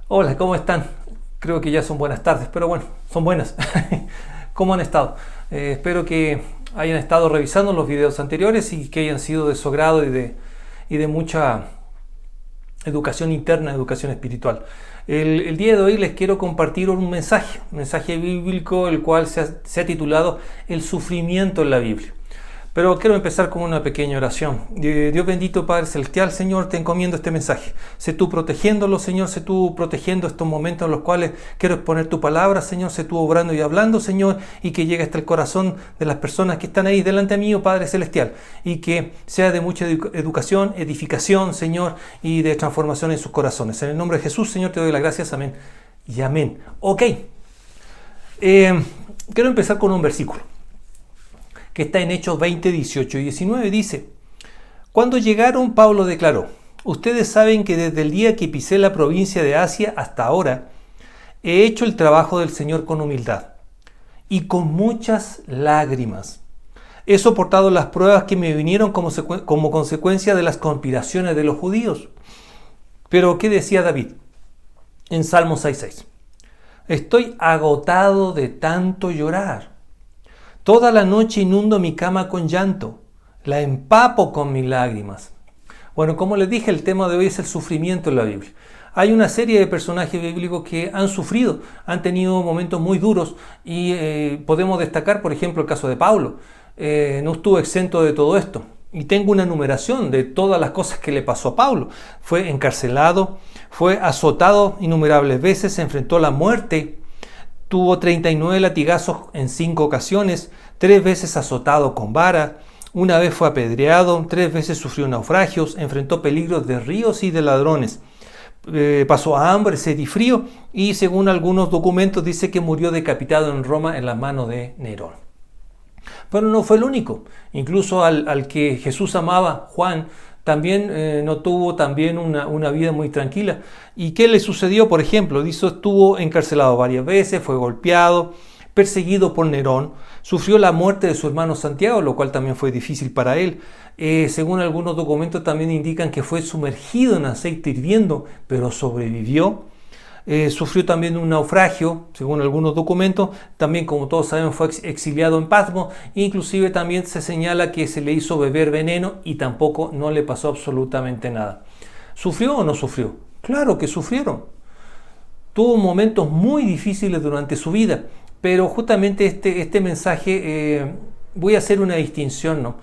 Hola, ¿cómo están? Creo que ya son buenas tardes, pero bueno, son buenas. ¿Cómo han estado? Espero que hayan estado revisando los videos anteriores y que hayan sido de su agrado y de mucha educación interna, educación espiritual. El día de hoy les quiero compartir un mensaje bíblico, el cual se ha titulado El sufrimiento en la Biblia. Pero quiero empezar con una pequeña oración. Dios bendito, Padre Celestial, Señor, te encomiendo este mensaje. Sé tú protegiéndolo, Señor, sé tú protegiendo estos momentos en los cuales quiero exponer tu palabra, Señor, sé tú obrando y hablando, Señor, y que llegue hasta el corazón de las personas que están ahí delante mío, Padre Celestial, y que sea de mucha educación, edificación, Señor, y de transformación en sus corazones. En el nombre de Jesús, Señor, te doy las gracias, amén y amén. Ok, quiero empezar con un versículo que está en Hechos 20, 18 y 19, dice: Cuando llegaron, Pablo declaró: Ustedes saben que desde el día que pisé la provincia de Asia hasta ahora, he hecho el trabajo del Señor con humildad y con muchas lágrimas. He soportado las pruebas que me vinieron como consecuencia de las conspiraciones de los judíos. Pero, ¿qué decía David en Salmo 6:6? Estoy agotado de tanto llorar. Toda la noche inundo mi cama con llanto, la empapo con mis lágrimas. Bueno, como les dije, el tema de hoy es el sufrimiento en la Biblia. Hay una serie de personajes bíblicos que han sufrido, han tenido momentos muy duros y podemos destacar, por ejemplo, el caso de Pablo. No estuvo exento de todo esto. Y tengo una numeración de todas las cosas que le pasó a Pablo. Fue encarcelado, fue azotado innumerables veces, se enfrentó a la muerte. Tuvo 39 latigazos en 5 ocasiones, 3 veces azotado con vara, una vez fue apedreado, 3 veces sufrió naufragios, enfrentó peligros de ríos y de ladrones. Pasó hambre, sed y frío, y según algunos documentos dice que murió decapitado en Roma en las manos de Nerón. Pero no fue el único. Incluso al que Jesús amaba, Juan, también no tuvo también una vida muy tranquila. ¿Y qué le sucedió? Por ejemplo, dice, estuvo encarcelado varias veces, fue golpeado, perseguido por Nerón, sufrió la muerte de su hermano Santiago, lo cual también fue difícil para él. Según algunos documentos también indican que fue sumergido en aceite hirviendo, pero sobrevivió. Sufrió también un naufragio, según algunos documentos. También, como todos saben, fue exiliado en Patmos. Inclusive también se señala que se le hizo beber veneno y tampoco no le pasó absolutamente nada. ¿Sufrió o no sufrió? Claro que sufrieron. Tuvo momentos muy difíciles durante su vida, pero justamente este mensaje voy a hacer una distinción, ¿no?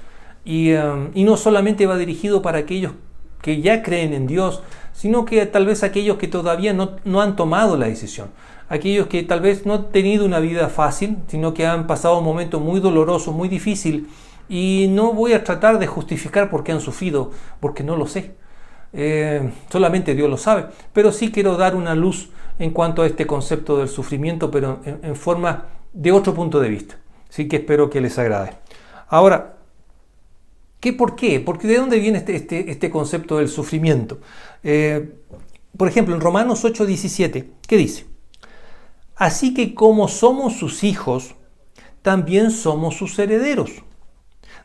Y no solamente va dirigido para aquellos que ya creen en Dios, sino que tal vez aquellos que todavía no han tomado la decisión, aquellos que tal vez no han tenido una vida fácil, sino que han pasado un momento muy doloroso, muy difícil, y no voy a tratar de justificar por qué han sufrido, porque no lo sé. Solamente Dios lo sabe, pero sí quiero dar una luz en cuanto a este concepto del sufrimiento, pero en forma de otro punto de vista. Así que espero que les agrade. Ahora, ¿por qué? Porque ¿de dónde viene este concepto del sufrimiento? Por ejemplo, en Romanos 8:17, ¿qué dice? Así que como somos sus hijos, también somos sus herederos.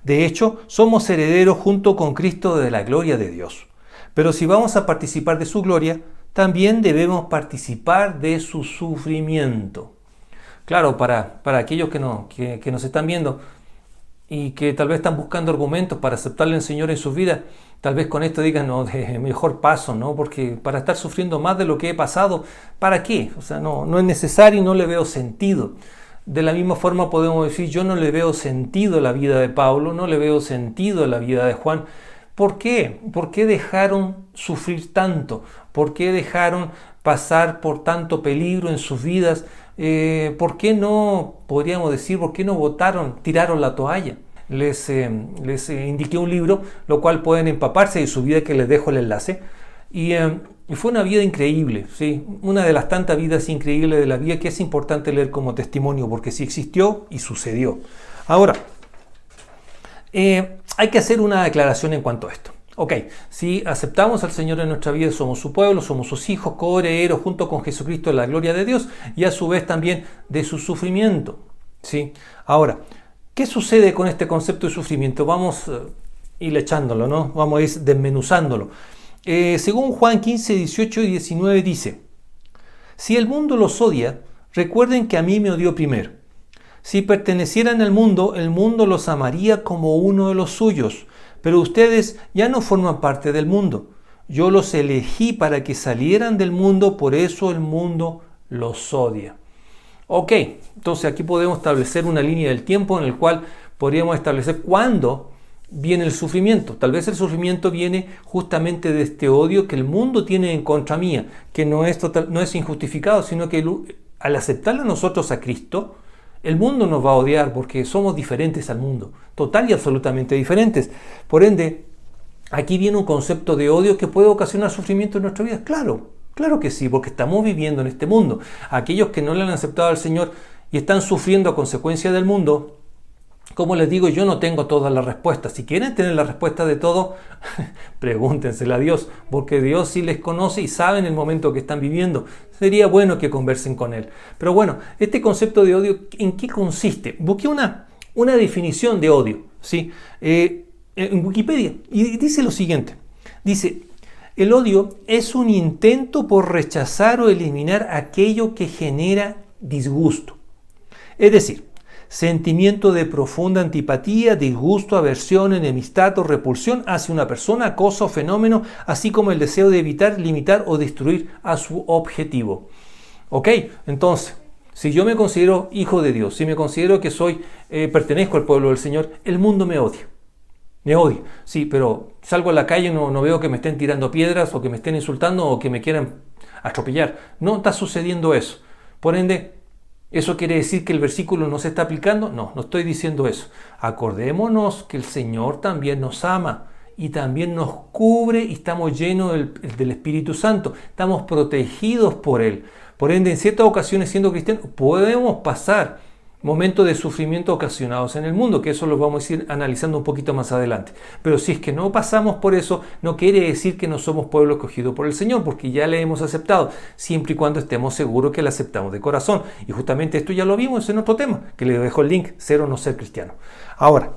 De hecho, somos herederos junto con Cristo de la gloria de Dios. Pero si vamos a participar de su gloria, también debemos participar de su sufrimiento. Claro, para aquellos que nos están viendo y que tal vez están buscando argumentos para aceptarle al Señor en sus vidas, tal vez con esto digan, no, de mejor paso, ¿no? Porque para estar sufriendo más de lo que he pasado, ¿para qué? O sea, no es necesario y no le veo sentido. De la misma forma podemos decir, yo no le veo sentido a la vida de Pablo, no le veo sentido a la vida de Juan. ¿Por qué? ¿Por qué dejaron sufrir tanto? ¿Por qué dejaron pasar por tanto peligro en sus vidas? ¿Por qué no, podríamos decir, por qué no tiraron la toalla? Les indiqué un libro, lo cual pueden empaparse de su vida, que les dejo el enlace. Y fue una vida increíble, ¿sí? Una de las tantas vidas increíbles de la vida que es importante leer como testimonio, porque sí existió y sucedió. Ahora, hay que hacer una declaración en cuanto a esto. Ok, si aceptamos al Señor en nuestra vida, somos su pueblo, somos sus hijos, coherederos junto con Jesucristo de la gloria de Dios y a su vez también de su sufrimiento. ¿Sí? Ahora, ¿qué sucede con este concepto de sufrimiento? Vamos a ir echándolo, ¿no? Vamos a ir desmenuzándolo. Según Juan 15, 18 y 19 dice: Si el mundo los odia, recuerden que a mí me odió primero. Si pertenecieran al mundo, el mundo los amaría como uno de los suyos. Pero ustedes ya no forman parte del mundo. Yo los elegí para que salieran del mundo, por eso el mundo los odia. Ok, entonces aquí podemos establecer una línea del tiempo en el cual podríamos establecer cuándo viene el sufrimiento. Tal vez el sufrimiento viene justamente de este odio que el mundo tiene en contra mía, que no es injustificado, sino que al aceptarle a nosotros a Cristo, el mundo nos va a odiar porque somos diferentes al mundo, total y absolutamente diferentes. Por ende, aquí viene un concepto de odio que puede ocasionar sufrimiento en nuestra vida. Claro que sí, porque estamos viviendo en este mundo. Aquellos que no le han aceptado al Señor y están sufriendo a consecuencia del mundo, como les digo, yo no tengo todas las respuestas. Si quieren tener la respuesta de todo, pregúntensela a Dios, porque Dios sí les conoce y sabe en el momento que están viviendo. Sería bueno que conversen con Él. Pero bueno, este concepto de odio, ¿en qué consiste? Busqué una definición de odio, ¿sí? En Wikipedia, y dice lo siguiente. Dice, el odio es un intento por rechazar o eliminar aquello que genera disgusto. Es decir, sentimiento de profunda antipatía, disgusto, aversión, enemistad o repulsión hacia una persona, cosa o fenómeno, así como el deseo de evitar, limitar o destruir a su objetivo. Ok, entonces, si yo me considero hijo de Dios, si me considero que pertenezco al pueblo del Señor, el mundo me odia. Me odia, sí, pero salgo a la calle y no veo que me estén tirando piedras o que me estén insultando o que me quieran atropellar. No está sucediendo eso. Por ende, ¿eso quiere decir que el versículo no se está aplicando? No estoy diciendo eso. Acordémonos que el Señor también nos ama y también nos cubre y estamos llenos del Espíritu Santo. Estamos protegidos por Él. Por ende, en ciertas ocasiones, siendo cristianos, podemos pasar momentos de sufrimiento ocasionados en el mundo, que eso lo vamos a ir analizando un poquito más adelante. Pero si es que no pasamos por eso, no quiere decir que no somos pueblo escogido por el Señor, porque ya le hemos aceptado, siempre y cuando estemos seguros que le aceptamos de corazón. Y justamente esto ya lo vimos en otro tema, que le dejo el link, ser o no ser cristiano. Ahora,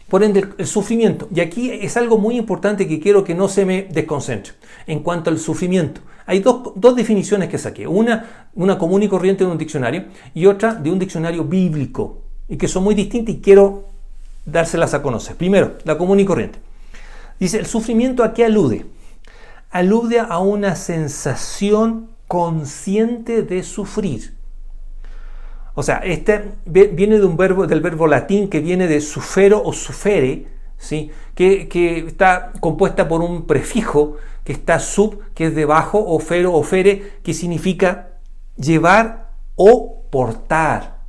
por ende, el sufrimiento. Y aquí es algo muy importante que quiero que no se me desconcentre. En cuanto al sufrimiento, hay dos definiciones que saqué. Una común y corriente de un diccionario y otra de un diccionario bíblico. Y que son muy distintas y quiero dárselas a conocer. Primero, la común y corriente. Dice, ¿el sufrimiento a qué alude? Alude a una sensación consciente de sufrir. O sea, este viene del verbo latín que viene de sufero o sufere, ¿sí? que está compuesta por un prefijo que está sub, que es debajo, o fero o fere, que significa llevar o portar.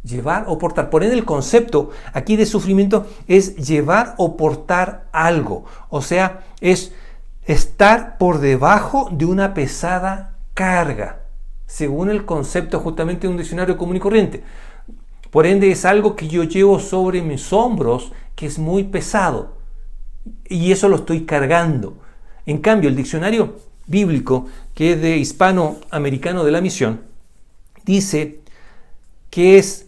Llevar o portar. Por ende, el concepto aquí de sufrimiento es llevar o portar algo. O sea, es estar por debajo de una pesada carga, según el concepto justamente de un diccionario común y corriente. Por ende, es algo que yo llevo sobre mis hombros, que es muy pesado. Y eso lo estoy cargando. En cambio, el diccionario bíblico, que es de Hispanoamericano de la Misión, dice que es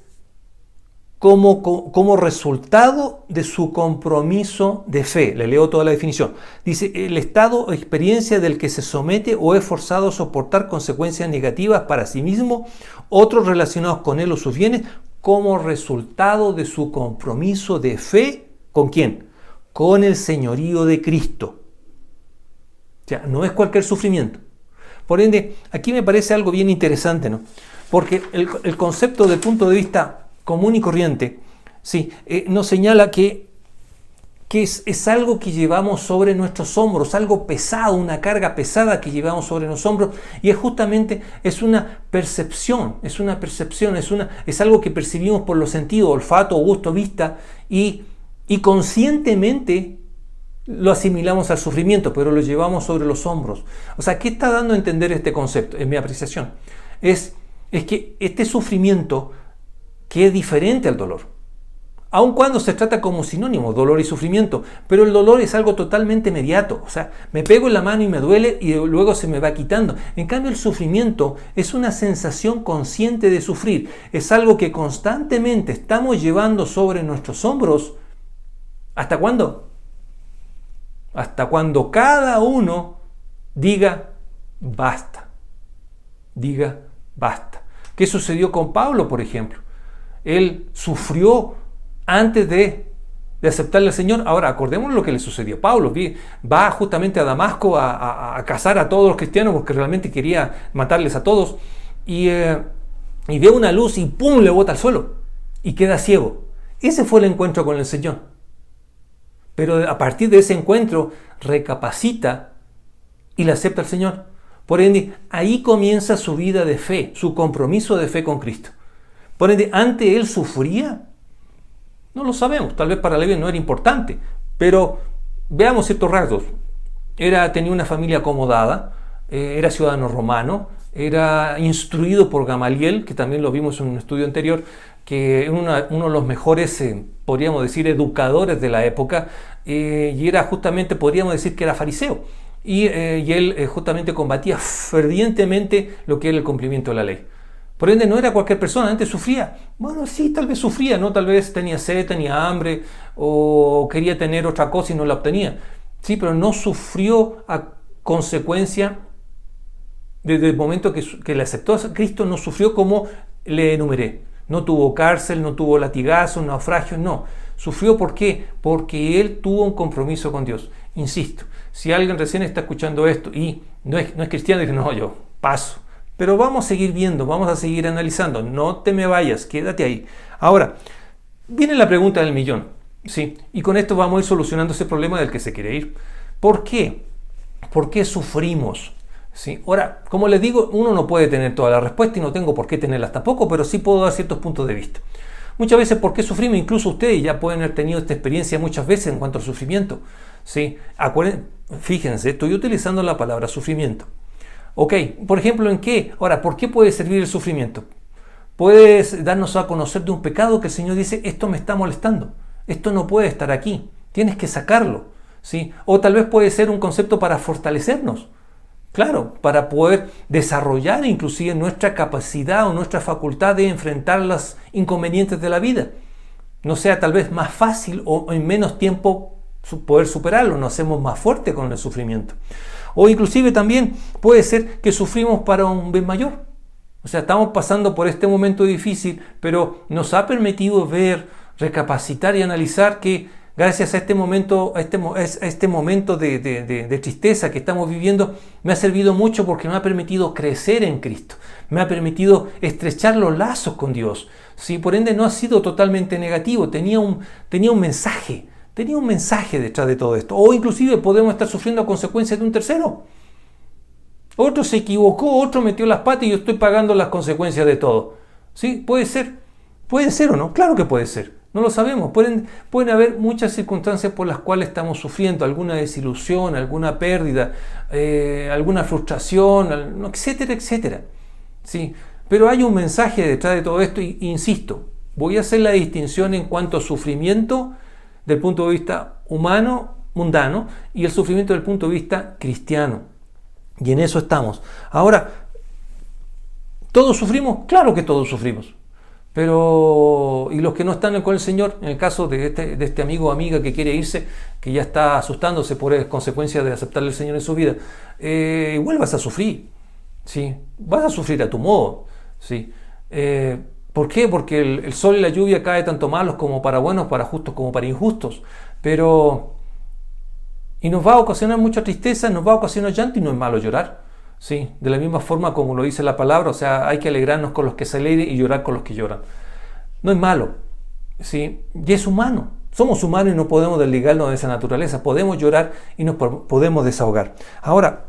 como resultado de su compromiso de fe. Le leo toda la definición. Dice, el estado o experiencia del que se somete o es forzado a soportar consecuencias negativas para sí mismo, otros relacionados con él o sus bienes, como resultado de su compromiso de fe. ¿Con quién? Con el señorío de Cristo. O sea, no es cualquier sufrimiento. Por ende, aquí me parece algo bien interesante, ¿no? Porque el concepto del punto de vista común y corriente, sí, nos señala que es algo que llevamos sobre nuestros hombros, algo pesado, una carga pesada que llevamos sobre los hombros, y es justamente una percepción, es algo que percibimos por los sentidos, olfato, gusto, vista, y conscientemente lo asimilamos al sufrimiento, pero lo llevamos sobre los hombros. O sea, ¿qué está dando a entender este concepto? En mi apreciación, es que este sufrimiento que es diferente al dolor, aun cuando se trata como sinónimo, dolor y sufrimiento, pero el dolor es algo totalmente inmediato, o sea, me pego en la mano y me duele y luego se me va quitando. En cambio, el sufrimiento es una sensación consciente de sufrir, es algo que constantemente estamos llevando sobre nuestros hombros. ¿Hasta cuándo? Hasta cuando cada uno diga basta. diga basta. ¿Qué sucedió con Pablo, por ejemplo? Él sufrió antes de aceptarle al Señor. Ahora, acordémonos lo que le sucedió a Pablo. Va justamente a Damasco a cazar a todos los cristianos porque realmente quería matarles a todos. Y ve una luz y ¡pum!, le bota al suelo y queda ciego. Ese fue el encuentro con el Señor. Pero a partir de ese encuentro recapacita y le acepta al Señor. Por ende, ahí comienza su vida de fe, su compromiso de fe con Cristo. Por ende, ¿antes él sufría? No lo sabemos, tal vez para Levi no era importante, pero veamos ciertos rasgos. Tenía una familia acomodada, era ciudadano romano, era instruido por Gamaliel, que también lo vimos en un estudio anterior, que uno de los mejores, podríamos decir, educadores de la época, y era justamente, podríamos decir que era fariseo, y él justamente combatía fervientemente lo que era el cumplimiento de la ley. Por ende, no era cualquier persona, antes sufría. Bueno, sí, tal vez sufría, ¿no? Tal vez tenía sed, tenía hambre, o quería tener otra cosa y no la obtenía. Sí, pero no sufrió a consecuencia, desde el momento que le aceptó a Cristo, no sufrió como le enumeré. No tuvo cárcel, no tuvo latigazos, naufragios, no. Sufrió, ¿por qué? Porque él tuvo un compromiso con Dios. Insisto, si alguien recién está escuchando esto y no es cristiano, dice, no, yo paso. Pero vamos a seguir viendo, vamos a seguir analizando. No te me vayas, quédate ahí. Ahora, viene la pregunta del millón, ¿sí? Y con esto vamos a ir solucionando ese problema del que se quiere ir. ¿Por qué? ¿Por qué sufrimos? ¿Sí? Ahora, como les digo, uno no puede tener toda la respuesta y no tengo por qué tenerlas tampoco, pero sí puedo dar ciertos puntos de vista. Muchas veces, ¿por qué sufrimos? Incluso ustedes ya pueden haber tenido esta experiencia muchas veces en cuanto al sufrimiento, ¿sí? Fíjense, estoy utilizando la palabra sufrimiento. Ok, por ejemplo, ¿en qué? Ahora, ¿por qué puede servir el sufrimiento? Puedes darnos a conocer de un pecado que el Señor dice, esto me está molestando, esto no puede estar aquí, tienes que sacarlo, ¿sí? O tal vez puede ser un concepto para fortalecernos, claro, para poder desarrollar inclusive nuestra capacidad o nuestra facultad de enfrentar los inconvenientes de la vida. No sea tal vez más fácil o en menos tiempo poder superarlo, nos hacemos más fuertes con el sufrimiento. O inclusive también puede ser que sufrimos para un bien mayor. O sea, estamos pasando por este momento difícil, pero nos ha permitido ver, recapacitar y analizar que gracias a este momento, de tristeza que estamos viviendo, me ha servido mucho porque me ha permitido crecer en Cristo, me ha permitido estrechar los lazos con Dios. ¿Sí? Por ende no ha sido totalmente negativo, tenía un mensaje. Tenía un mensaje detrás de todo esto. O inclusive podemos estar sufriendo a consecuencias de un tercero. Otro se equivocó, otro metió las patas y yo estoy pagando las consecuencias de todo. ¿Sí? Puede ser. ¿Puede ser o no? Claro que puede ser. No lo sabemos. Pueden haber muchas circunstancias por las cuales estamos sufriendo. Alguna desilusión, alguna pérdida, alguna frustración, etcétera, etcétera. ¿Sí? Pero hay un mensaje detrás de todo esto y insisto, voy a hacer la distinción en cuanto a sufrimiento del punto de vista humano, mundano, y el sufrimiento del punto de vista cristiano. Y en eso estamos. Ahora, ¿todos sufrimos? Claro que todos sufrimos. Pero, y los que no están con el Señor, en el caso de este amigo o amiga que quiere irse, que ya está asustándose por consecuencia de aceptarle al Señor en su vida, igual vas a sufrir. ¿Sí? Vas a sufrir a tu modo. ¿Sí? ¿Por qué? Porque el sol y la lluvia cae tanto malos como para buenos, para justos como para injustos. Y nos va a ocasionar mucha tristeza, nos va a ocasionar llanto y no es malo llorar. ¿Sí? De la misma forma como lo dice la palabra, o sea, hay que alegrarnos con los que se alegran y llorar con los que lloran. No es malo. ¿Sí? Y es humano. Somos humanos y no podemos desligarnos de esa naturaleza. Podemos llorar y nos podemos desahogar. Ahora,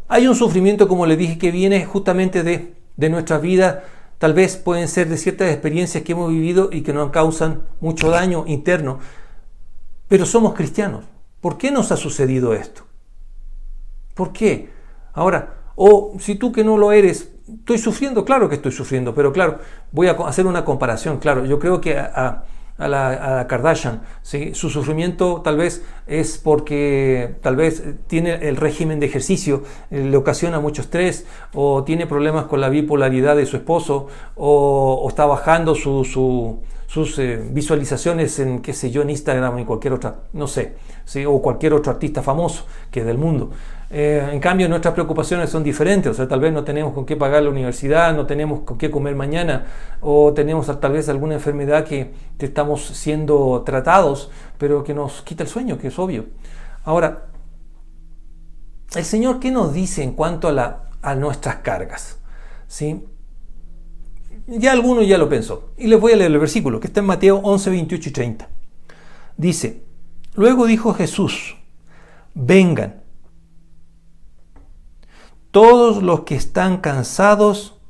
hay un sufrimiento, como les dije, que viene justamente de nuestra vida. Tal vez pueden ser de ciertas experiencias que hemos vivido y que nos causan mucho daño interno, pero somos cristianos. ¿Por qué nos ha sucedido esto? ¿Por qué? Ahora, si tú que no lo eres, estoy sufriendo, claro que estoy sufriendo, pero claro, voy a hacer una comparación, claro, yo creo que a la Kardashian, ¿sí? Su sufrimiento tal vez es porque tal vez tiene el régimen de ejercicio, le ocasiona mucho estrés, o tiene problemas con la bipolaridad de su esposo, o está bajando su visualizaciones en, qué sé yo, en Instagram o en cualquier otra, no sé, ¿sí? O cualquier otro artista famoso que es del mundo. En cambio, nuestras preocupaciones son diferentes, o sea, tal vez no tenemos con qué pagar la universidad, no tenemos con qué comer mañana, o tenemos tal vez alguna enfermedad que estamos siendo tratados, pero que nos quita el sueño, que es obvio. Ahora, el Señor, ¿qué nos dice en cuanto a nuestras cargas? ¿Sí? Ya alguno ya lo pensó. Y les voy a leer el versículo, que está en Mateo 11, 28 y 30. Dice, luego dijo Jesús, vengan, todos los que están cansados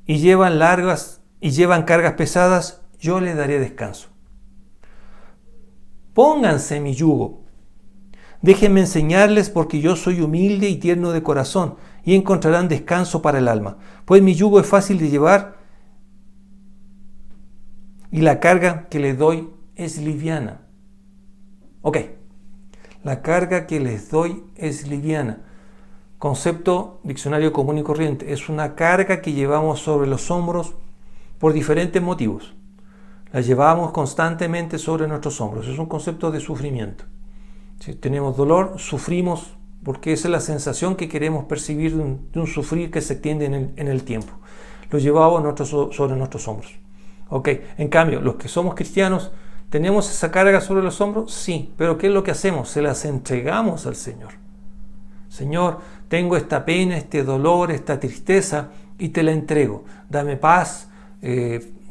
y llevan cargas pesadas, yo les daré descanso. Pónganse mi yugo. Déjenme enseñarles porque yo soy humilde y tierno de corazón y encontrarán descanso para el alma. Pues mi yugo es fácil de llevar y la carga que les doy es liviana. Ok, la carga que les doy es liviana. Concepto diccionario común y corriente. Es una carga que llevamos sobre los hombros por diferentes motivos. La llevamos constantemente sobre nuestros hombros. Es un concepto de sufrimiento. Si tenemos dolor, sufrimos porque esa es la sensación que queremos percibir de un sufrir que se extiende en el tiempo. Lo llevamos sobre nuestros hombros. Ok, en cambio, los que somos cristianos, ¿tenemos esa carga sobre los hombros? Sí, pero ¿qué es lo que hacemos? Se las entregamos al Señor. Señor, tengo esta pena, este dolor, esta tristeza y te la entrego. Dame paz,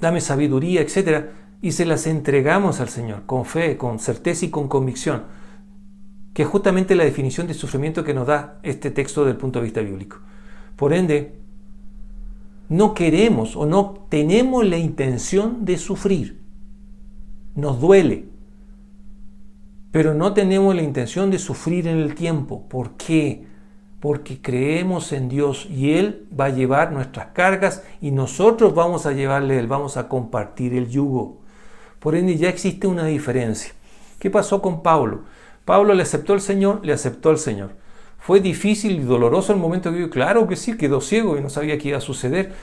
dame sabiduría, etc. Y se las entregamos al Señor con fe, con certeza y con convicción, que es justamente la definición de sufrimiento que nos da este texto desde el punto de vista bíblico. Por ende, no queremos o no tenemos la intención de sufrir. Nos duele, pero no tenemos la intención de sufrir en el tiempo. ¿Por qué? Porque creemos en Dios y Él va a llevar nuestras cargas y nosotros vamos a llevarle Él, vamos a compartir el yugo. Por ende, ya existe una diferencia. ¿Qué pasó con Pablo? Pablo le aceptó al Señor. Fue difícil y doloroso el momento que vivió. Claro que sí, quedó ciego y no sabía qué iba a suceder.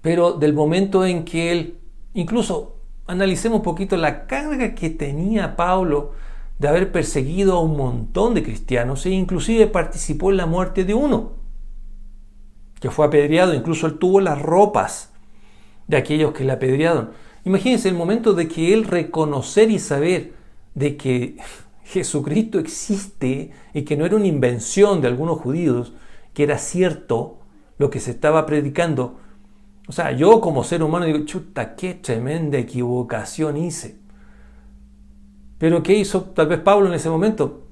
Pero del momento en que él, incluso analicemos un poquito la carga que tenía Pablo de haber perseguido a un montón de cristianos e inclusive participó en la muerte de uno, que fue apedreado. Incluso él tuvo las ropas de aquellos que le apedrearon. Imagínense el momento de que él reconocer y saber de que Jesucristo existe y que no era una invención de algunos judíos, que era cierto lo que se estaba predicando. O sea, yo como ser humano digo, chuta, qué tremenda equivocación hice. Pero ¿qué hizo tal vez Pablo en ese momento?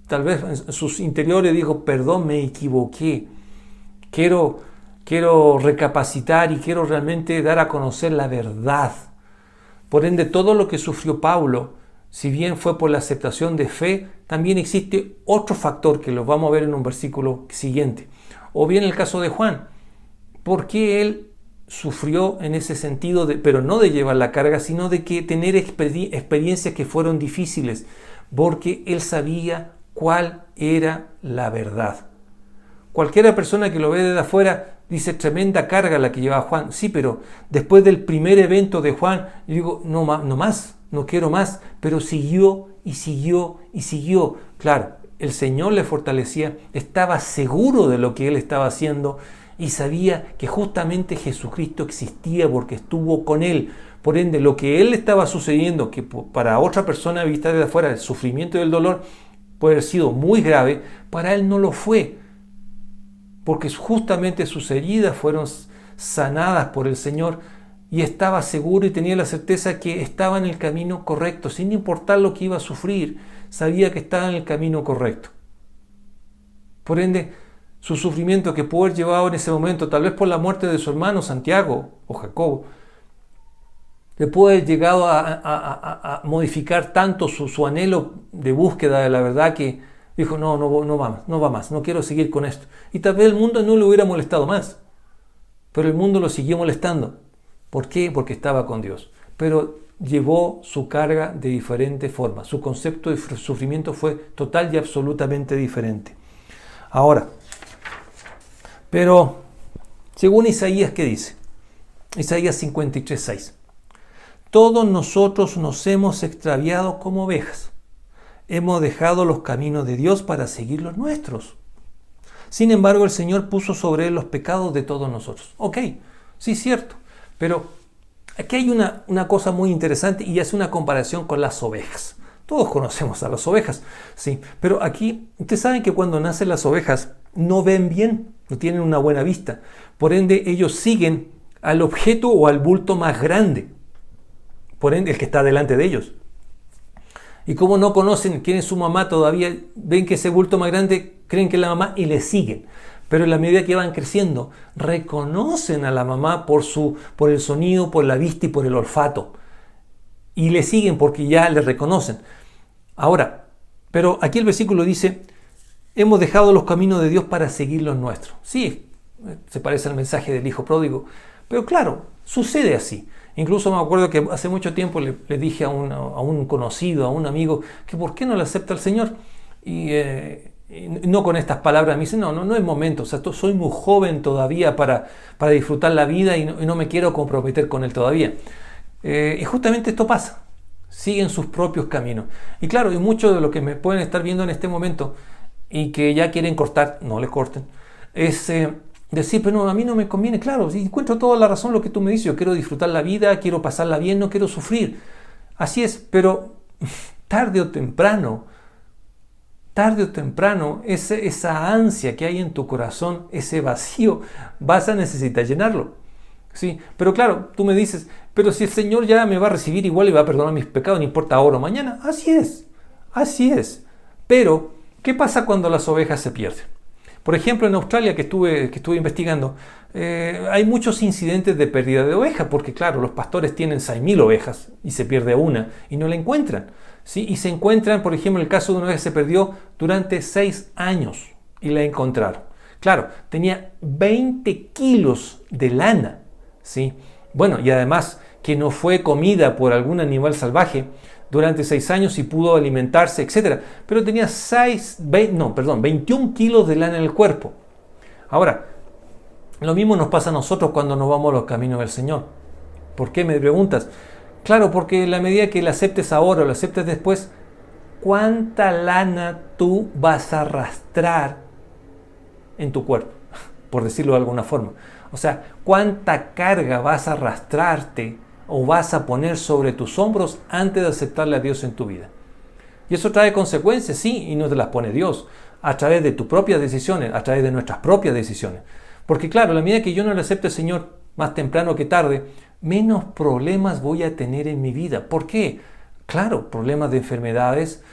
Tal vez en sus interiores dijo, perdón, me equivoqué. Quiero recapacitar y quiero realmente dar a conocer la verdad. Por ende, todo lo que sufrió Pablo, si bien fue por la aceptación de fe, también existe otro factor que lo vamos a ver en un versículo siguiente. O bien el caso de Juan. ¿Por qué él sufrió en ese sentido, pero no de llevar la carga, sino de que tener experiencias que fueron difíciles? Porque él sabía cuál era la verdad. Cualquiera persona que lo ve desde afuera dice, tremenda carga la que llevaba Juan. Sí, pero después del primer evento de Juan, yo digo, no más, no quiero más. Pero siguió y siguió y siguió. Claro, el Señor le fortalecía, estaba seguro de lo que él estaba haciendo y sabía que justamente Jesucristo existía porque estuvo con él. Por ende, lo que él estaba sucediendo, que para otra persona vista desde afuera, el sufrimiento y el dolor puede haber sido muy grave, para él no lo fue. Porque justamente sus heridas fueron sanadas por el Señor y estaba seguro y tenía la certeza que estaba en el camino correcto, sin importar lo que iba a sufrir, sabía que estaba en el camino correcto. Por ende, su sufrimiento que pudo haber llevado en ese momento, tal vez por la muerte de su hermano Santiago o Jacobo, le pudo haber llegado a modificar tanto su anhelo de búsqueda de la verdad que dijo, no va más, no quiero seguir con esto. Y tal vez el mundo no le hubiera molestado más, pero el mundo lo siguió molestando. ¿Por qué? Porque estaba con Dios. Pero llevó su carga de diferente forma. Su concepto de sufrimiento fue total y absolutamente diferente. Ahora, pero según Isaías, ¿qué dice? Isaías 53:6. Todos nosotros nos hemos extraviado como ovejas. Hemos dejado los caminos de Dios para seguir los nuestros. Sin embargo, el Señor puso sobre él los pecados de todos nosotros. Ok, sí, cierto. Pero aquí hay una cosa muy interesante y es una comparación con las ovejas. Todos conocemos a las ovejas, sí. Pero aquí, ustedes saben que cuando nacen las ovejas no ven bien, no tienen una buena vista. Por ende, ellos siguen al objeto o al bulto más grande. Por ende, el que está delante de ellos. Y como no conocen quién es su mamá, todavía ven que ese bulto más grande, creen que es la mamá y le siguen. Pero en la medida que van creciendo, reconocen a la mamá por el sonido, por la vista y por el olfato. Y le siguen porque ya le reconocen. Ahora, pero aquí el versículo dice, hemos dejado los caminos de Dios para seguir los nuestros. Sí, se parece al mensaje del hijo pródigo. Pero claro, sucede así. Incluso me acuerdo que hace mucho tiempo le dije a un conocido, a un amigo, que por qué no le acepta al Señor. Y no con estas palabras, me dice, no es momento, o sea, soy muy joven todavía para disfrutar la vida y no me quiero comprometer con Él todavía. Y justamente esto pasa, siguen sus propios caminos. Y claro, y muchos de los que me pueden estar viendo en este momento y que ya quieren cortar, no les corten, es decir, pero no, a mí no me conviene, claro, si encuentro toda la razón lo que tú me dices, yo quiero disfrutar la vida, quiero pasarla bien, no quiero sufrir. Así es, pero tarde o temprano, esa ansia que hay en tu corazón, ese vacío, vas a necesitar llenarlo. Sí, pero claro, tú me dices, pero si el Señor ya me va a recibir igual y va a perdonar mis pecados, no importa ahora o mañana. Así es. Pero, ¿qué pasa cuando las ovejas se pierden? Por ejemplo, en Australia, que estuve investigando, hay muchos incidentes de pérdida de ovejas, porque claro, los pastores tienen 6.000 ovejas y se pierde una y no la encuentran. ¿Sí? Y se encuentran, por ejemplo, el caso de una oveja que se perdió durante 6 años y la encontraron. Claro, tenía 20 kilos de lana. ¿Sí? Bueno, y además que no fue comida por algún animal salvaje durante 6 años y pudo alimentarse, etc. Pero tenía 21 kilos de lana en el cuerpo. Ahora, lo mismo nos pasa a nosotros cuando nos vamos a los caminos del Señor. ¿Por qué me preguntas? Claro, porque en la medida que la aceptes ahora o la aceptes después, ¿cuánta lana tú vas a arrastrar en tu cuerpo? Por decirlo de alguna forma. O sea, ¿cuánta carga vas a arrastrarte o vas a poner sobre tus hombros antes de aceptarle a Dios en tu vida? Y eso trae consecuencias, sí, y no te las pone Dios, a través de tus propias decisiones, a través de nuestras propias decisiones. Porque claro, a la medida que yo no le acepte al Señor, más temprano que tarde, menos problemas voy a tener en mi vida. ¿Por qué? Claro, problemas de enfermedades,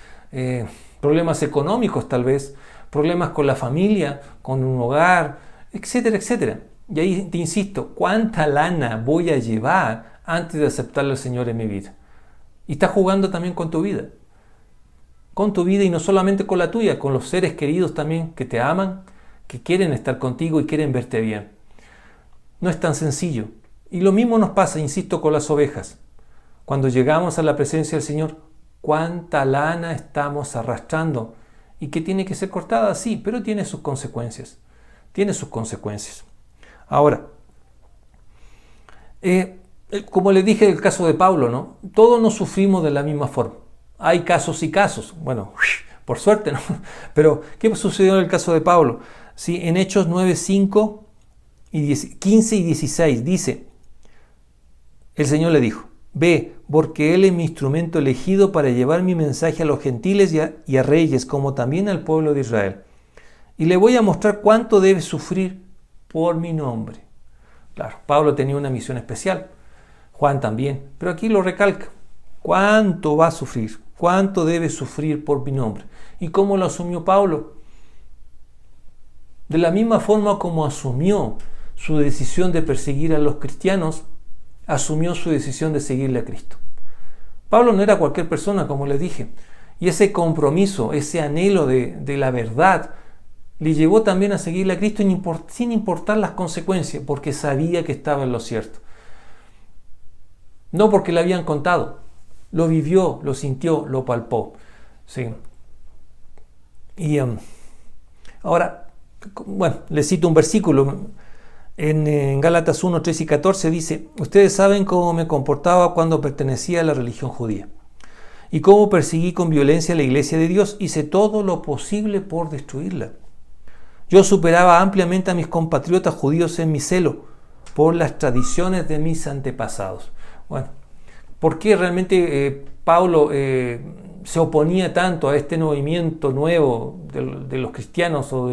problemas económicos tal vez, problemas con la familia, con un hogar, etcétera, etcétera. Y ahí te insisto, ¿cuánta lana voy a llevar antes de aceptarle al Señor en mi vida? Y estás jugando también con tu vida. Con tu vida y no solamente con la tuya, con los seres queridos también que te aman, que quieren estar contigo y quieren verte bien. No es tan sencillo. Y lo mismo nos pasa, insisto, con las ovejas. Cuando llegamos a la presencia del Señor, ¿cuánta lana estamos arrastrando? Y que tiene que ser cortada, sí, pero tiene sus consecuencias. Tiene sus consecuencias. Ahora, como les dije el caso de Pablo, ¿no? Todos nos sufrimos de la misma forma. Hay casos y casos. Bueno, por suerte, ¿no? Pero, ¿qué sucedió en el caso de Pablo? Sí, en Hechos 9, 5 y 15 y 16 dice, el Señor le dijo, ve, porque Él es mi instrumento elegido para llevar mi mensaje a los gentiles y a reyes, como también al pueblo de Israel. Y le voy a mostrar cuánto debe sufrir por mi nombre. Claro, Pablo tenía una misión especial, Juan también, pero aquí lo recalca. ¿Cuánto va a sufrir? ¿Cuánto debe sufrir por mi nombre? ¿Y cómo lo asumió Pablo? De la misma forma como asumió su decisión de perseguir a los cristianos, asumió su decisión de seguirle a Cristo. Pablo no era cualquier persona, como les dije, y ese compromiso, ese anhelo de la verdad, le llevó también a seguirle a Cristo sin importar las consecuencias, porque sabía que estaba en lo cierto. No porque le habían contado, lo vivió, lo sintió, lo palpó. ¿Sí? Y ahora, bueno, les cito un versículo. En Gálatas 1, 3 y 14 dice: ustedes saben cómo me comportaba cuando pertenecía a la religión judía y cómo perseguí con violencia a la iglesia de Dios. Hice todo lo posible por destruirla. Yo superaba ampliamente a mis compatriotas judíos en mi celo por las tradiciones de mis antepasados. Bueno, ¿por qué realmente Pablo se oponía tanto a este movimiento nuevo de los cristianos o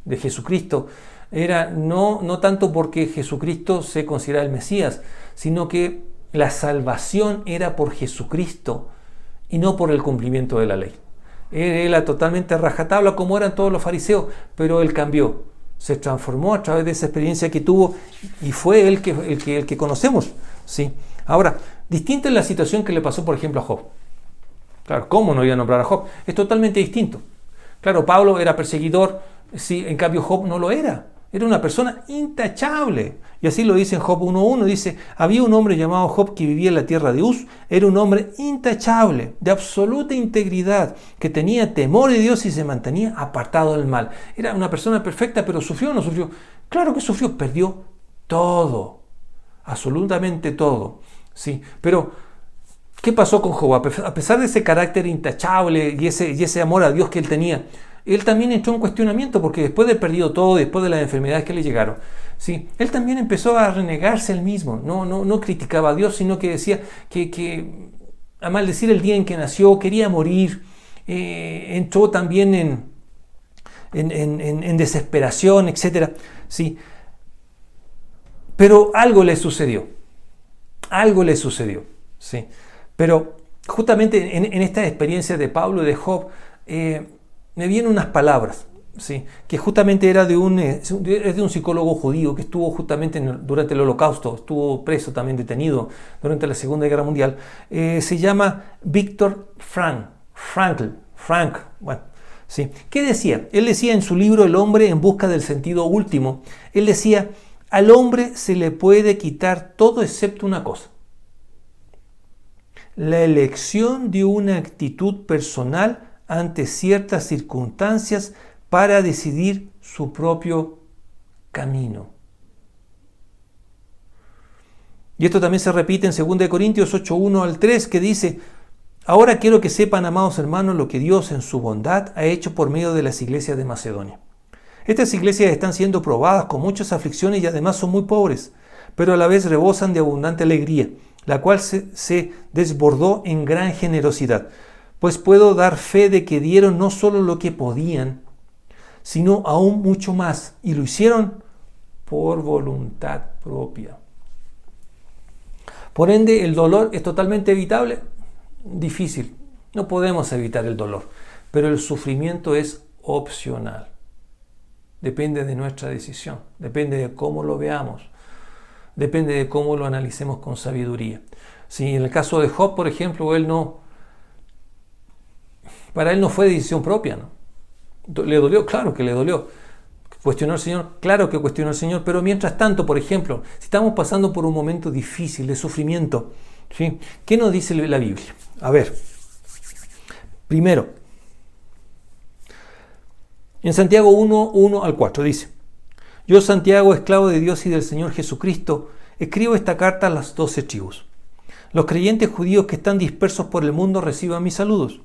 de Jesucristo? Era no tanto porque Jesucristo se consideraba el Mesías, sino que la salvación era por Jesucristo y no por el cumplimiento de la ley. Él era totalmente a rajatabla como eran todos los fariseos, pero él cambió, se transformó a través de esa experiencia que tuvo y fue el que conocemos, ¿sí? Ahora, distinta es la situación que le pasó, por ejemplo, a Job. Claro, ¿cómo no iba a nombrar a Job? Es totalmente distinto. Claro, Pablo era perseguidor, sí, en cambio Job no lo era. Era una persona intachable. Y así lo dice en Job 1.1. Dice: había un hombre llamado Job que vivía en la tierra de Uz. Era un hombre intachable, de absoluta integridad, que tenía temor de Dios y se mantenía apartado del mal. Era una persona perfecta, pero ¿sufrió o no sufrió? Claro que sufrió, perdió todo, absolutamente todo. Sí, pero ¿qué pasó con Job? A pesar de ese carácter intachable y ese amor a Dios que él tenía, él también entró en cuestionamiento, porque después de haber perdido todo, después de las enfermedades que le llegaron, ¿sí? Él también empezó a renegarse él mismo. No criticaba a Dios, sino que decía que a maldecir el día en que nació, quería morir. Entró también en desesperación, etc. ¿Sí? Pero algo le sucedió. ¿Sí? Pero justamente en esta experiencia de Pablo y de Job, me vienen unas palabras, ¿sí? Que justamente es de un psicólogo judío que estuvo justamente durante el Holocausto, estuvo preso, también detenido durante la Segunda Guerra Mundial. Se llama Viktor Frankl, bueno, ¿sí? ¿Qué decía? Él decía en su libro El hombre en busca del sentido último, él decía: al hombre se le puede quitar todo excepto una cosa: la elección de una actitud personal ante ciertas circunstancias para decidir su propio camino. Y esto también se repite en 2 Corintios 8:1 al 3, que dice: ahora quiero que sepan, amados hermanos, lo que Dios en su bondad ha hecho por medio de las iglesias de Macedonia. Estas iglesias están siendo probadas con muchas aflicciones y además son muy pobres, pero a la vez rebosan de abundante alegría, la cual se desbordó en gran generosidad. Pues puedo dar fe de que dieron no solo lo que podían, sino aún mucho más, y lo hicieron por voluntad propia. Por ende, ¿el dolor es totalmente evitable? Difícil. No podemos evitar el dolor, pero el sufrimiento es opcional. Depende de nuestra decisión, depende de cómo lo veamos, depende de cómo lo analicemos con sabiduría. Si en el caso de Job, por ejemplo, para él no fue decisión propia, ¿no? ¿Le dolió? Claro que le dolió. ¿Cuestionó al Señor? Claro que cuestionó al Señor. Pero mientras tanto, por ejemplo, si estamos pasando por un momento difícil de sufrimiento, ¿sí? ¿Qué nos dice la Biblia? A ver, primero, en Santiago 1:1 al 4 dice: yo, Santiago, esclavo de Dios y del Señor Jesucristo, escribo esta carta a las 12 tribus. Los creyentes judíos que están dispersos por el mundo reciban mis saludos.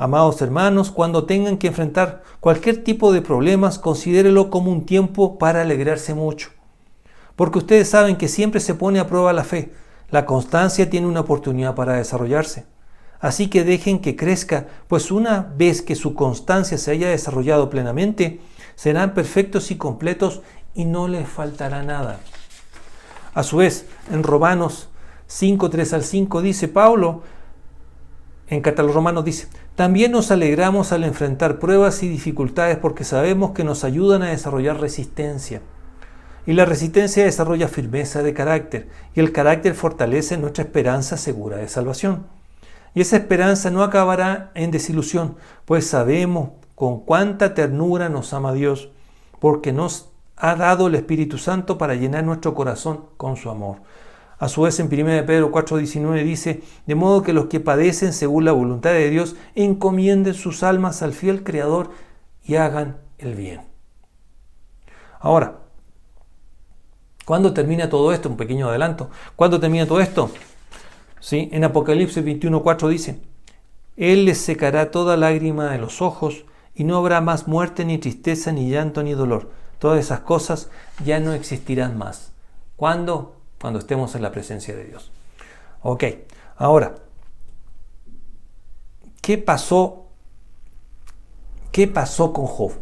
Amados hermanos, cuando tengan que enfrentar cualquier tipo de problemas, considérelo como un tiempo para alegrarse mucho. Porque ustedes saben que siempre se pone a prueba la fe. La constancia tiene una oportunidad para desarrollarse. Así que dejen que crezca, pues una vez que su constancia se haya desarrollado plenamente, serán perfectos y completos y no les faltará nada. A su vez, en Romanos 5:3 al 5 dice Pablo, en carta a los Romanos dice: también nos alegramos al enfrentar pruebas y dificultades porque sabemos que nos ayudan a desarrollar resistencia. Y la resistencia desarrolla firmeza de carácter, y el carácter fortalece nuestra esperanza segura de salvación. Y esa esperanza no acabará en desilusión, pues sabemos con cuánta ternura nos ama Dios, porque nos ha dado el Espíritu Santo para llenar nuestro corazón con su amor. A su vez, en 1 Pedro 4:19 dice: de modo que los que padecen según la voluntad de Dios encomienden sus almas al fiel Creador y hagan el bien. Ahora, ¿Cuándo termina todo esto? Un pequeño adelanto. ¿Cuándo termina todo esto? ¿Sí? En Apocalipsis 21:4 dice: Él les secará toda lágrima de los ojos, y no habrá más muerte, ni tristeza, ni llanto, ni dolor. Todas esas cosas ya no existirán más. ¿Cuándo? Cuando estemos en la presencia de Dios. Ok, ahora, ¿qué pasó con Job?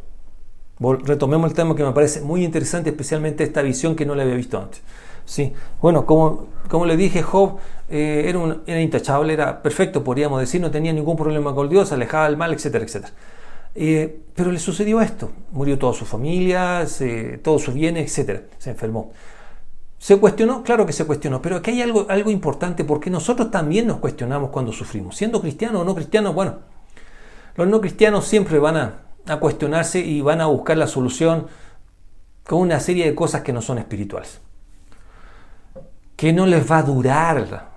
Retomemos el tema que me parece muy interesante, especialmente esta visión que no le había visto antes. Sí, bueno, como le dije, Job era intachable, era perfecto, podríamos decir, no tenía ningún problema con Dios, alejaba el mal, etcétera, etcétera. Pero le sucedió esto, murió toda su familia, todos sus bienes, etcétera, se enfermó. ¿Se cuestionó? Claro que se cuestionó, pero aquí hay algo importante, porque nosotros también nos cuestionamos cuando sufrimos. Siendo cristianos o no cristianos, bueno, los no cristianos siempre van a cuestionarse y van a buscar la solución con una serie de cosas que no son espirituales, que no les va a durar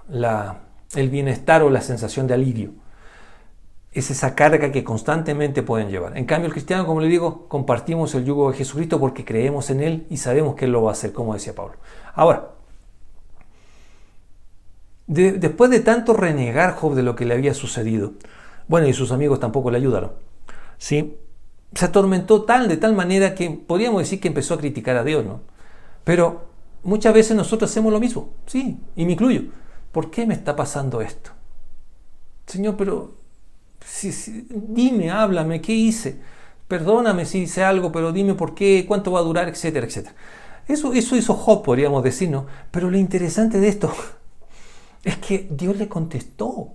el bienestar o la sensación de alivio. Es esa carga que constantemente pueden llevar. En cambio, el cristiano, como le digo, compartimos el yugo de Jesucristo porque creemos en Él y sabemos que Él lo va a hacer, como decía Pablo. Ahora, después de tanto renegar Job de lo que le había sucedido, bueno, y sus amigos tampoco le ayudaron, ¿sí? Se atormentó de tal manera que podríamos decir que empezó a criticar a Dios, ¿no? Pero muchas veces nosotros hacemos lo mismo, sí, y me incluyo. ¿Por qué me está pasando esto? Señor, pero dime, háblame, ¿qué hice? Perdóname si hice algo, pero dime por qué, cuánto va a durar, etcétera, etcétera. Eso hizo Job, podríamos decir, ¿no? Pero lo interesante de esto es que Dios le contestó.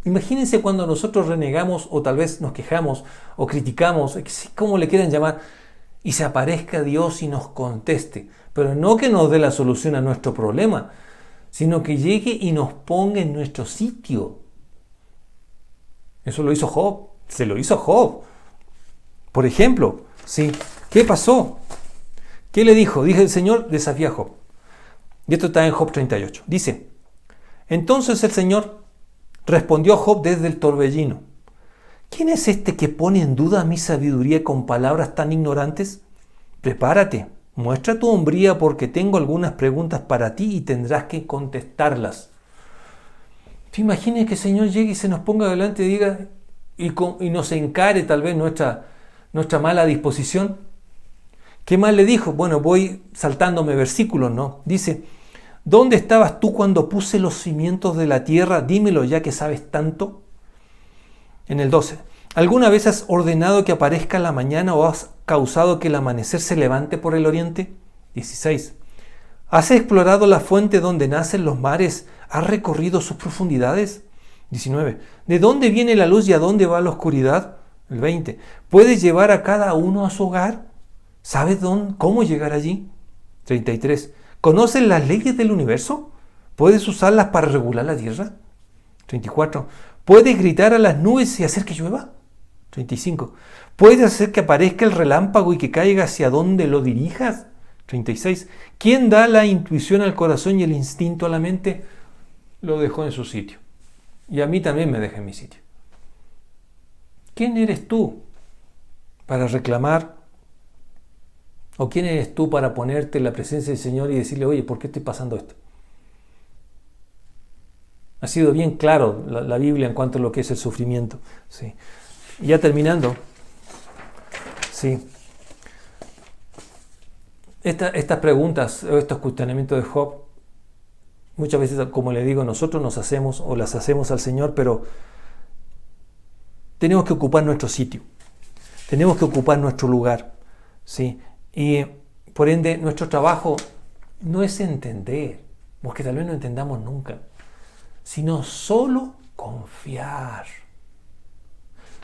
Imagínense cuando nosotros renegamos o tal vez nos quejamos o criticamos, como le quieran llamar, y se aparezca Dios y nos conteste. Pero no que nos dé la solución a nuestro problema, sino que llegue y nos ponga en nuestro sitio. Eso lo hizo Job, se lo hizo Job. Por ejemplo, ¿sí? ¿Qué pasó? ¿Qué le dijo? Dije, el Señor desafía a Job. Y esto está en Job 38. Dice: Entonces el Señor respondió a Job desde el torbellino: ¿Quién es este que pone en duda mi sabiduría con palabras tan ignorantes? Prepárate, muestra tu hombría, porque tengo algunas preguntas para ti y tendrás que contestarlas. ¿Te imaginas que el Señor llegue y se nos ponga delante y diga y nos encare tal vez nuestra mala disposición? ¿Qué más le dijo? Bueno, voy saltándome versículos, ¿no? Dice: ¿Dónde estabas tú cuando puse los cimientos de la tierra? Dímelo ya que sabes tanto. En el 12. ¿Alguna vez has ordenado que aparezca la mañana o has causado que el amanecer se levante por el oriente? 16. ¿Has explorado la fuente donde nacen los mares? ¿Has recorrido sus profundidades? 19. ¿De dónde viene la luz y a dónde va la oscuridad? El 20. ¿Puedes llevar a cada uno a su hogar? ¿Sabes cómo llegar allí? 33. ¿Conoces las leyes del universo? ¿Puedes usarlas para regular la tierra? 34. ¿Puedes gritar a las nubes y hacer que llueva? 35. ¿Puedes hacer que aparezca el relámpago y que caiga hacia donde lo dirijas? 36. ¿Quién da la intuición al corazón y el instinto a la mente? Lo dejó en su sitio. Y a mí también me deja en mi sitio. ¿Quién eres tú para reclamar? ¿O quién eres tú para ponerte en la presencia del Señor y decirle: oye, ¿por qué estoy pasando esto? Ha sido bien claro la Biblia en cuanto a lo que es el sufrimiento. Sí. Ya terminando. Sí. Estas preguntas o estos cuestionamientos de Job, muchas veces, como le digo, nosotros nos hacemos o las hacemos al Señor, pero tenemos que ocupar nuestro sitio. Tenemos que ocupar nuestro lugar. ¿Sí? Y por ende, nuestro trabajo no es entender, porque tal vez no entendamos nunca, sino solo confiar.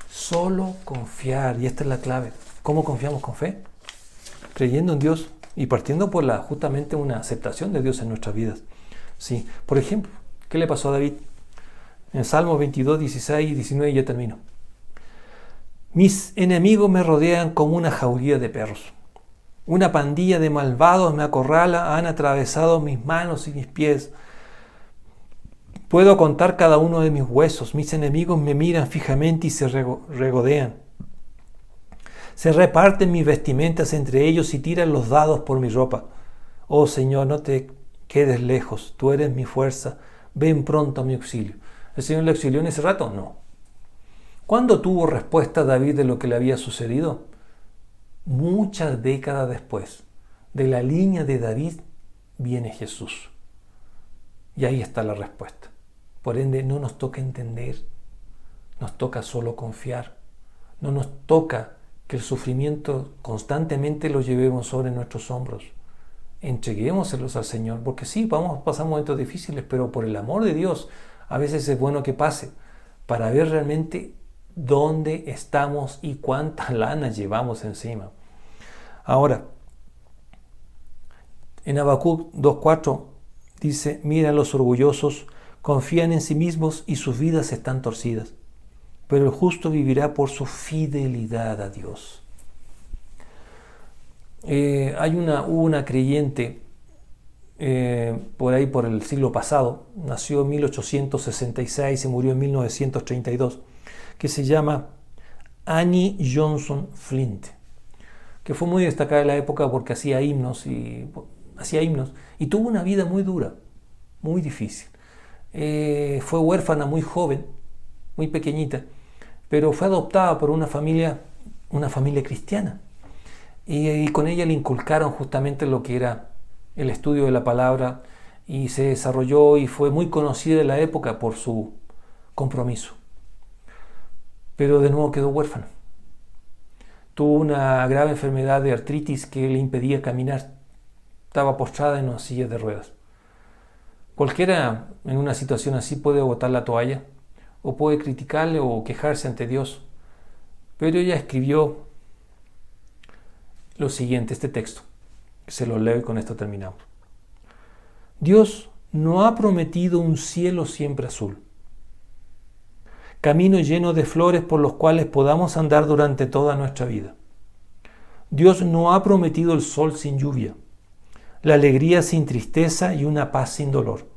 Solo confiar. Y esta es la clave. ¿Cómo confiamos con fe? Creyendo en Dios y partiendo por justamente una aceptación de Dios en nuestras vidas. Sí. Por ejemplo, ¿qué le pasó a David? En Salmos 22, 16 y 19, ya termino. Mis enemigos me rodean como una jauría de perros. Una pandilla de malvados me acorrala, han atravesado mis manos y mis pies. Puedo contar cada uno de mis huesos. Mis enemigos me miran fijamente y se regodean. Se reparten mis vestimentas entre ellos y tiran los dados por mi ropa. Oh Señor, no te quedes lejos, tú eres mi fuerza, ven pronto a mi auxilio. ¿El Señor le auxilió en ese rato? No. ¿Cuándo tuvo respuesta David de lo que le había sucedido? Muchas décadas después. De la línea de David viene Jesús. Y ahí está la respuesta. Por ende, no nos toca entender, nos toca solo confiar. No nos toca que el sufrimiento constantemente lo llevemos sobre nuestros hombros. Entreguémoselos al Señor, porque sí, vamos a pasar momentos difíciles, pero por el amor de Dios, a veces es bueno que pase, para ver realmente dónde estamos y cuánta lana llevamos encima. Ahora, en Habacuc 2:4 dice, mira, los orgullosos confían en sí mismos y sus vidas están torcidas, pero el justo vivirá por su fidelidad a Dios. Hubo una creyente por ahí por el siglo pasado, nació en 1866 y murió en 1932, que se llama Annie Johnson Flint, que fue muy destacada en la época porque hacía himnos y tuvo una vida muy dura, muy difícil. Fue huérfana muy joven, muy pequeñita, pero fue adoptada por una familia cristiana. Y con ella le inculcaron justamente lo que era el estudio de la palabra y se desarrolló y fue muy conocida en la época por su compromiso. Pero de nuevo quedó huérfana. Tuvo una grave enfermedad de artritis que le impedía caminar. Estaba postrada en una silla de ruedas. Cualquiera en una situación así puede botar la toalla o puede criticarle o quejarse ante Dios. Pero ella escribió lo siguiente, este texto, se lo leo y con esto terminamos. Dios no ha prometido un cielo siempre azul, camino lleno de flores por los cuales podamos andar durante toda nuestra vida. Dios no ha prometido el sol sin lluvia, la alegría sin tristeza y una paz sin dolor.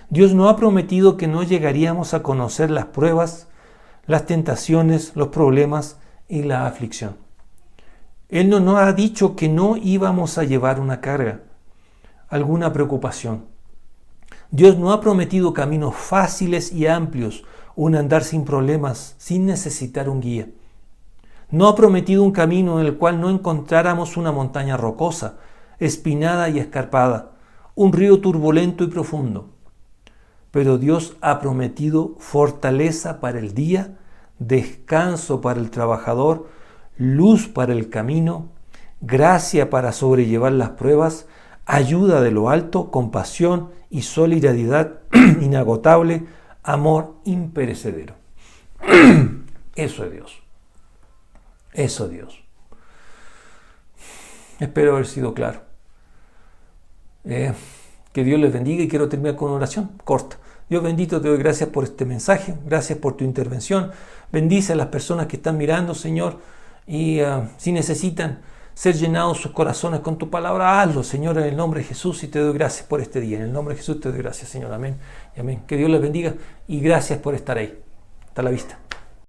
Dios no ha prometido que no llegaríamos a conocer las pruebas, las tentaciones, los problemas y la aflicción. Él no nos ha dicho que no íbamos a llevar una carga, alguna preocupación. Dios no ha prometido caminos fáciles y amplios, un andar sin problemas, sin necesitar un guía. No ha prometido un camino en el cual no encontráramos una montaña rocosa, espinada y escarpada, un río turbulento y profundo. Pero Dios ha prometido fortaleza para el día, descanso para el trabajador, luz para el camino, gracia para sobrellevar las pruebas, ayuda de lo alto, compasión y solidaridad inagotable, amor imperecedero. Eso es Dios. Eso es Dios. Espero haber sido claro. Que Dios les bendiga y quiero terminar con una oración corta. Dios bendito, te doy gracias por este mensaje, gracias por tu intervención. Bendice a las personas que están mirando, Señor, y si necesitan ser llenados sus corazones con tu palabra, hazlo, Señor, en el nombre de Jesús, y te doy gracias por este día. En el nombre de Jesús te doy gracias, Señor. Amén y amén. Que Dios les bendiga y gracias por estar ahí. Hasta la vista.